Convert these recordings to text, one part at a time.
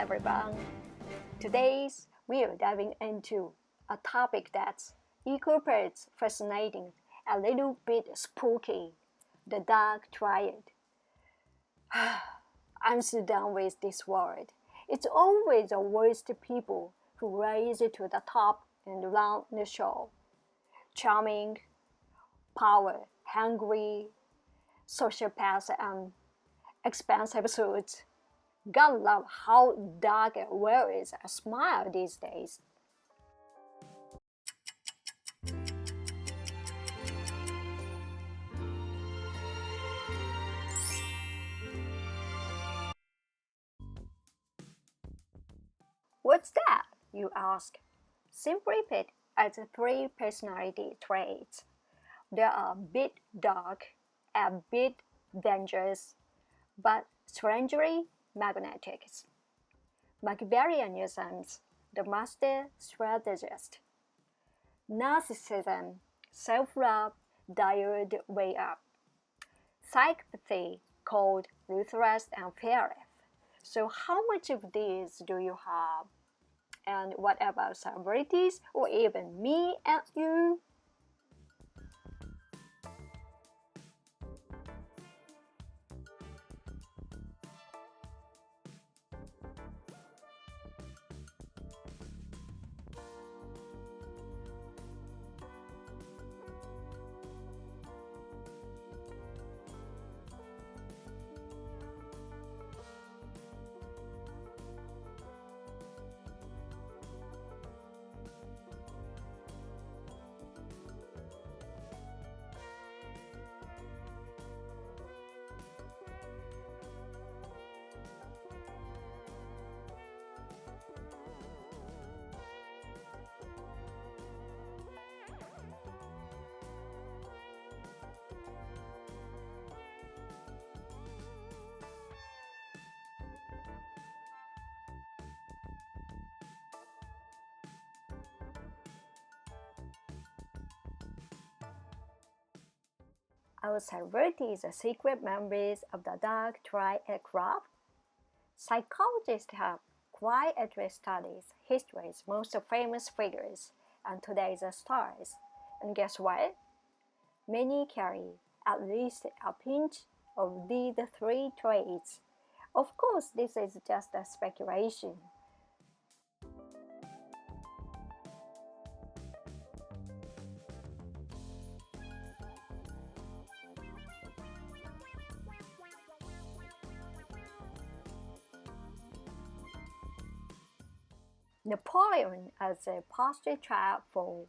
everyone. Today we are diving into a topic that's equal parts fascinating, a little bit spooky, the dark triad. I'm so done with this word. It's always the worst people who rise to the top and run the show. Charming, power hungry, sociopaths, and expensive suits. God love how dark it wears a smile these days. What's that? You ask. Simply put, as three personality traits. They are a bit dark, a bit dangerous, but strangely magnetic. Machiavellianism, the master strategist. Narcissism, self-love, dialed way up. Psychopathy, cold, ruthless, and fearless. So how much of these do you have? And what about celebrities or even me and you? Our celebrities are secret members of the dark triad club. Psychologists have quietly studied history's most famous figures and today's stars. And guess what? Many carry at least a pinch of these three traits. Of course, this is just a speculation. Napoleon as a poster child for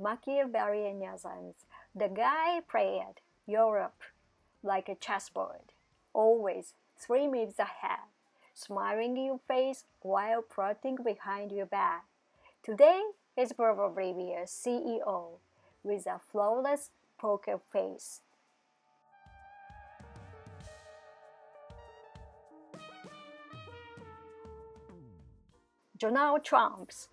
Machiavellianism. The guy played Europe like a chessboard, always 3 moves ahead, smiling in your face while plotting behind your back. Today, he's probably a CEO with a flawless poker face. Donald Trump's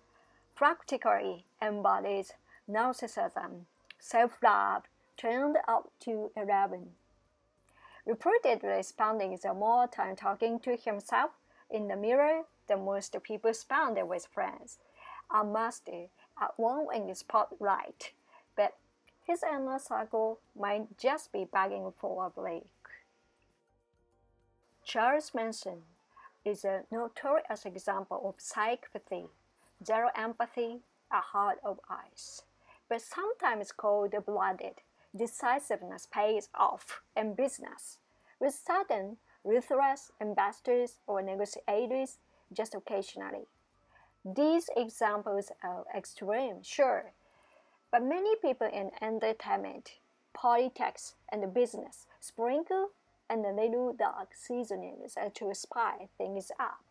practically embodies narcissism, self-love turned up to 11. Reportedly spending more time talking to himself in the mirror than most people spend with friends. A master at one in the spotlight, but his inner circle might just be begging for a break. Charles Manson is a notorious example of psychopathy, zero empathy, a heart of ice. But sometimes cold-blooded decisiveness pays off in business, with sudden, ruthless investors or negotiators just occasionally. These examples are extreme, sure, but many people in entertainment, politics, and business sprinkle and a little dark seasonings to spice things up.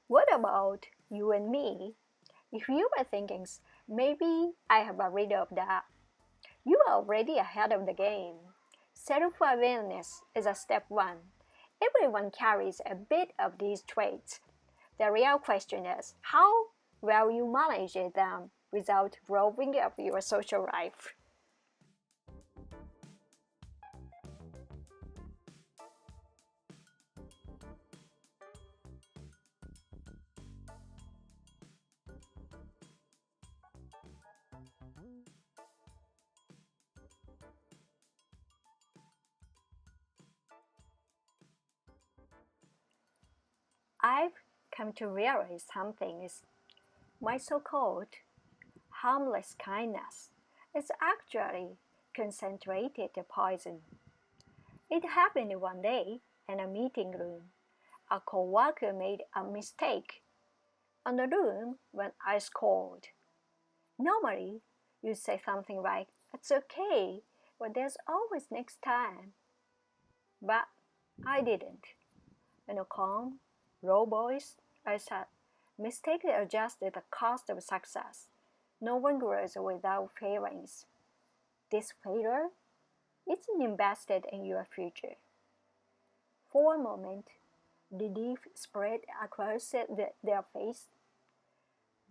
What about you and me? If you were thinking, maybe I have a rid of that, you are already ahead of the game. Self-awareness is a step one. Everyone carries a bit of these traits. The real question is, how while you manage them without blowing up your social life. I've come to realize something is my so-called harmless kindness is actually concentrated poison. It happened one day in a meeting room. A coworker made a mistake, and the room went ice cold. Normally, you say something like, "It's okay, but there's always next time." But I didn't. In a calm, low voice, I said, "Mistakes are just the cost of success. No one grows without failings. This failure isn't invested in your future." For a moment, relief spread across their face,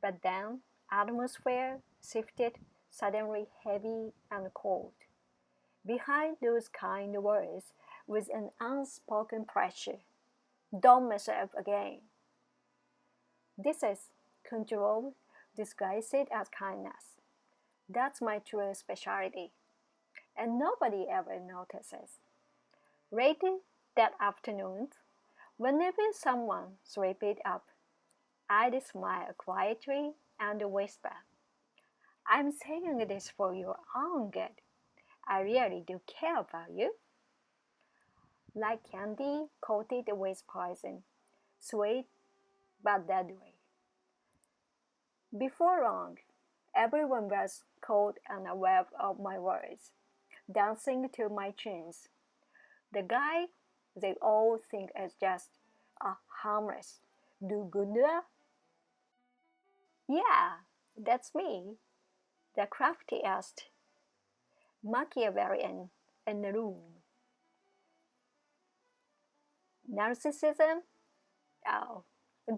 but then atmosphere shifted, suddenly heavy and cold. Behind those kind words was an unspoken pressure. Don't mess up again. This is control disguised as kindness. That's my true specialty, and nobody ever notices. Later that afternoon, whenever someone swept it up, I'd smile quietly and whisper, "I'm saying this for your own good. I really do care about you." Like candy coated with poison, sweet but deadly. Before long, everyone was caught unaware of my words, dancing to my tunes. The guy they all think is just a harmless do-gooder. Yeah, that's me, the craftiest Machiavellian in the room. Narcissism? Oh,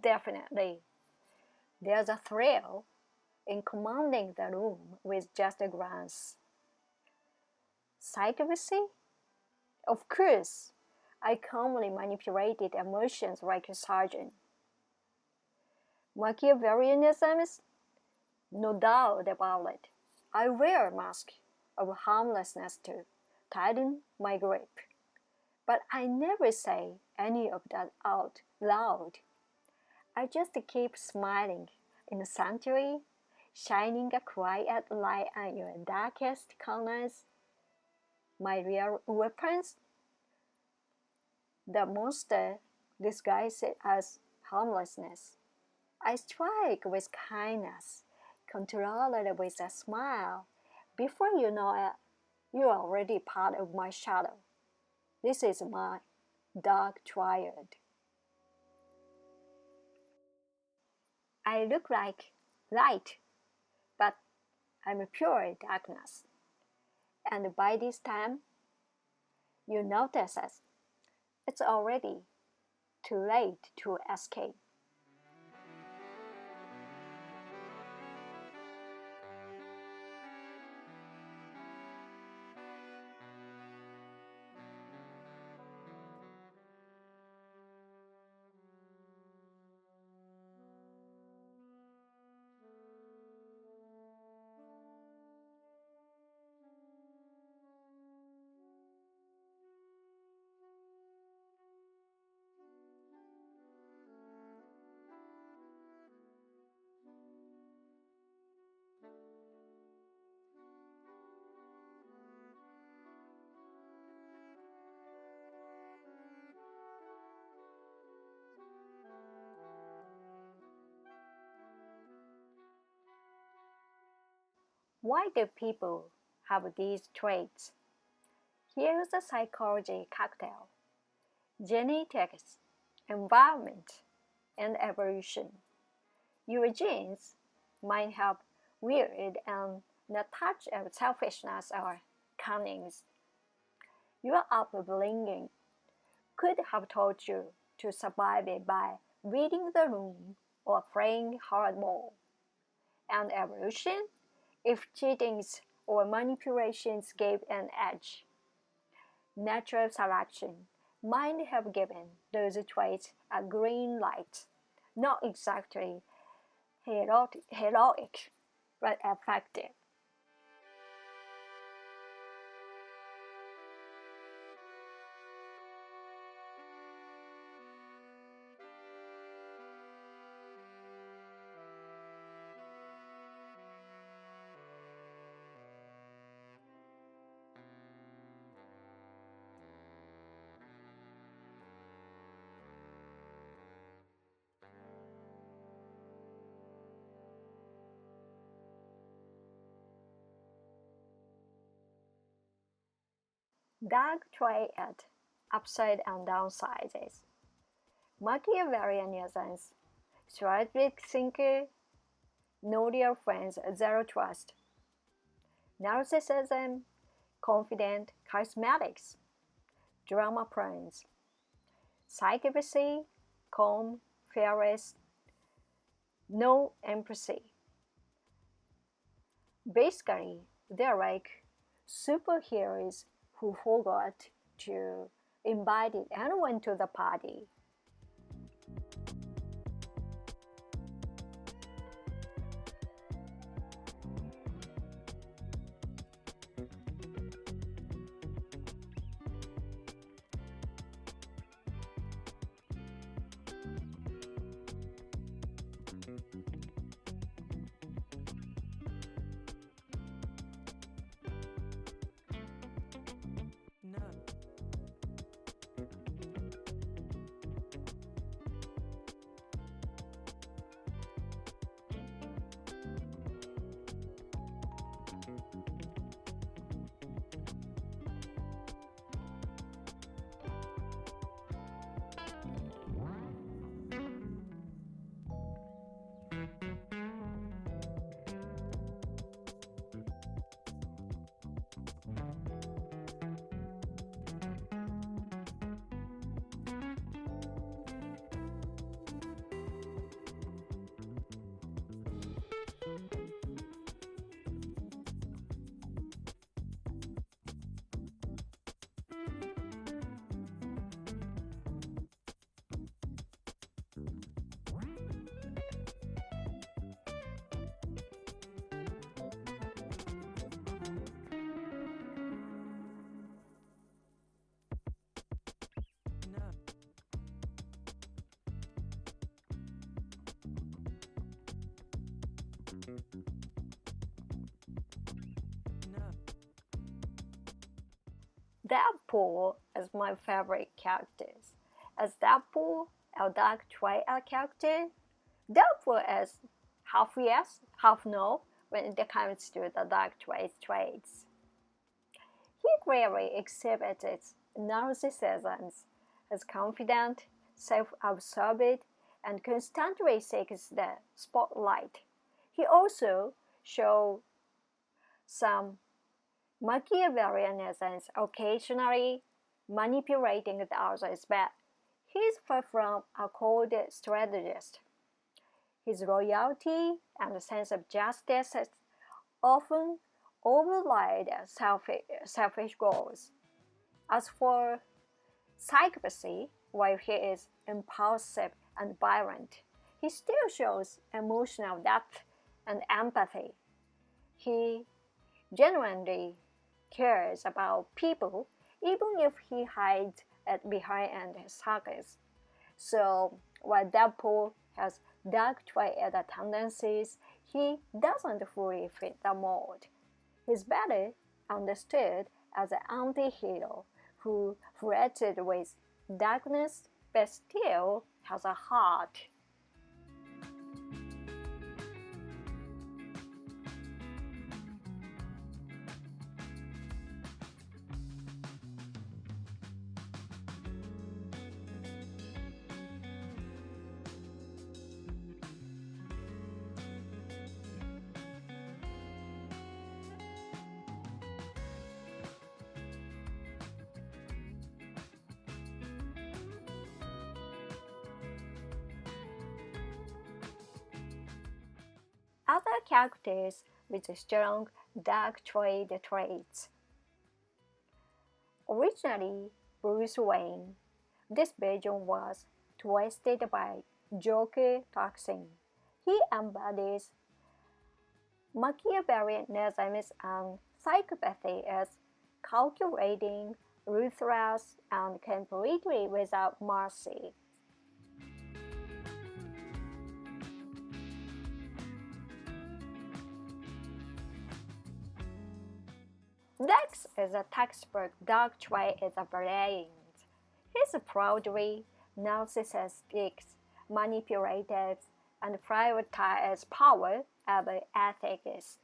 definitely. There's a thrill in commanding the room with just a glance. Psychopathy? Of course, I calmly manipulated emotions like a sergeant. Machiavellianism is no doubt about it. I wear a mask of harmlessness to tighten my grip, but I never say any of that out loud. I just keep smiling in the sanctuary, shining a quiet light on your darkest corners. My real weapons? The monster disguised as harmlessness. I strike with kindness, controlled with a smile. Before you know it, you're already part of my shadow. This is my dark triad. I look like light, but I'm pure darkness. And by this time, you notice it. It's already too late to escape. Why do people have these traits? Here's a psychology cocktail: genetics, environment, and evolution. Your genes might have weird and a touch of selfishness or cunning. Your upbringing could have taught you to survive it by reading the room or playing hardball. and evolution if cheatings or manipulations gave an edge. Natural selection might have given those traits a green light, not exactly heroic, but effective. Dark Triad, upside and downsides. Machiavellianism, strategic thinker, know your friends, zero trust. Narcissism, confident, charismatics, drama prince. Psychopathy, calm, fearless, no empathy. Basically, they're like superheroes who forgot to invite anyone to the party. Deadpool is my favorite character. As Deadpool, a dark triad character, Deadpool is half yes, half no when it comes to the dark traits. He clearly exhibits narcissism, is confident, self-absorbed, and constantly seeks the spotlight. He also shows some Machiavellianism, occasionally manipulating the others, but he's far from a cold strategist. His loyalty and sense of justice often override selfish goals. As for psychopathy, while he is impulsive and violent, he still shows emotional depth and empathy. He genuinely cares about people even if he hides it behind his sarcasm. So while Deadpool has dark triad tendencies, he doesn't fully fit the mold. He's better understood as an anti-hero who flirted with darkness but still has a heart. other characters with strong dark trade traits. Originally Bruce Wayne, this version was twisted by Joker Toxin. He embodies Machiavellianism and psychopathy as calculating, ruthless, and completely without mercy. Dex is a textbook dark trait is a variant. He's proudly narcissistic, manipulative, and prioritizes power over ethics.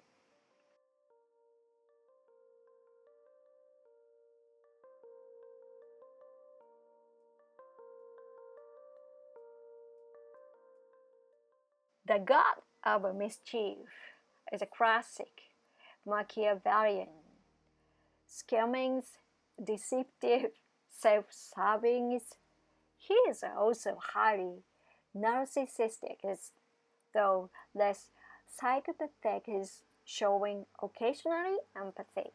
The God of Mischief is a classic Machiavellian, scheming, deceptive, self-serving. He is also highly narcissistic, though less psychopathic, showing occasionally empathy.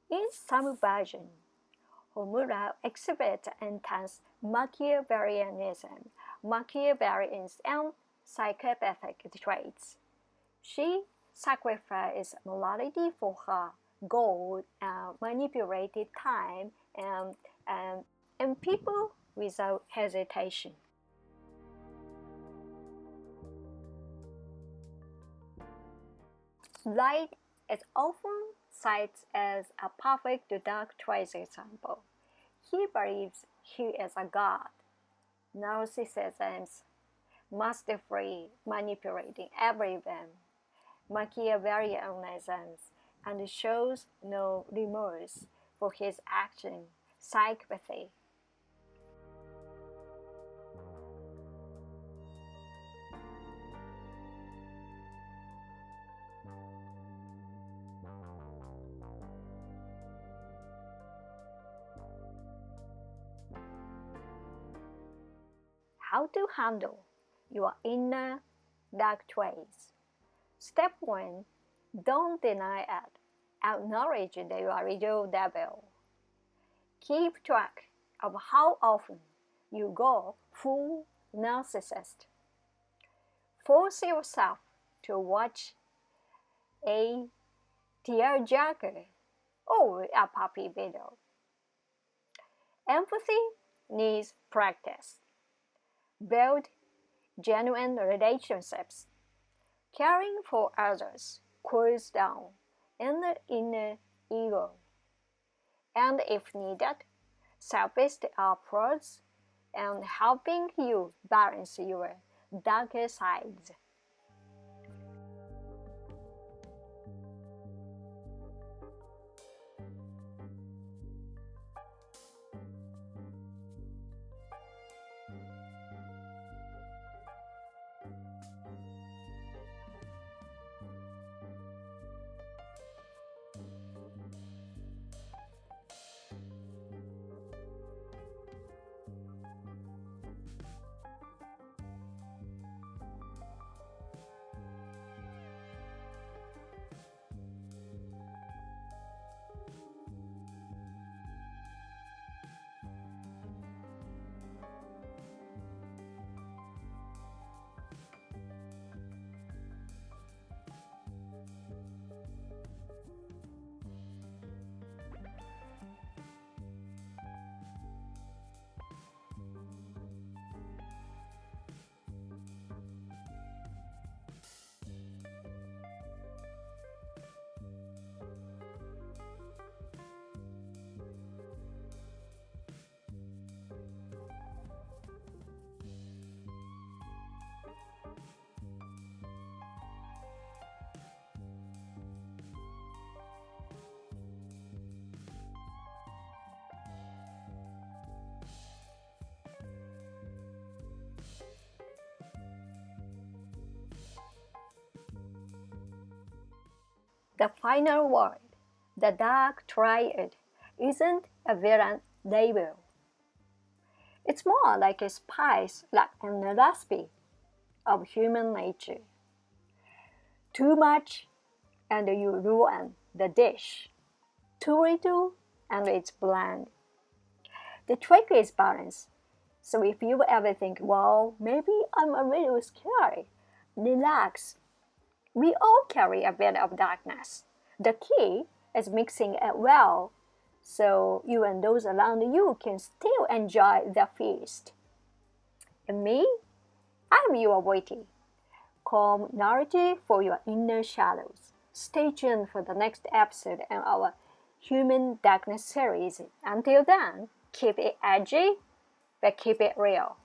In some versions, Homura exhibits intense Machiavellianism, and psychopathic traits. She sacrificed morality for her goal and manipulated time and people without hesitation. Light is often cited as a perfect dark trait example. He believes he is a god. Narcissism, masterfully manipulating everyone, Machiavellianism, and shows no remorse for his action, psychopathy. How to handle your inner dark traits. Step 1. Don't deny it. Acknowledge that you are a real devil. Keep track of how often you go full narcissist. Force yourself to watch a tearjerker or a puppy video. Empathy needs practice. Build genuine relationships. Caring for others cools down the inner ego. And if needed, selfish approach and helping you balance your darker sides. The final word, the dark triad, isn't a villain label. It's more like a spice, like an recipe of human nature. Too much and you ruin the dish. Too little and it's bland. The trick is balance. So if you ever think, well, maybe I'm a little scary, relax. We all carry a bit of darkness. The key is mixing it well so you and those around you can still enjoy the feast. And me, I'm your witty, calm narrative for your inner shadows. Stay tuned for the next episode in our Human Darkness series. Until then, keep it edgy, but keep it real.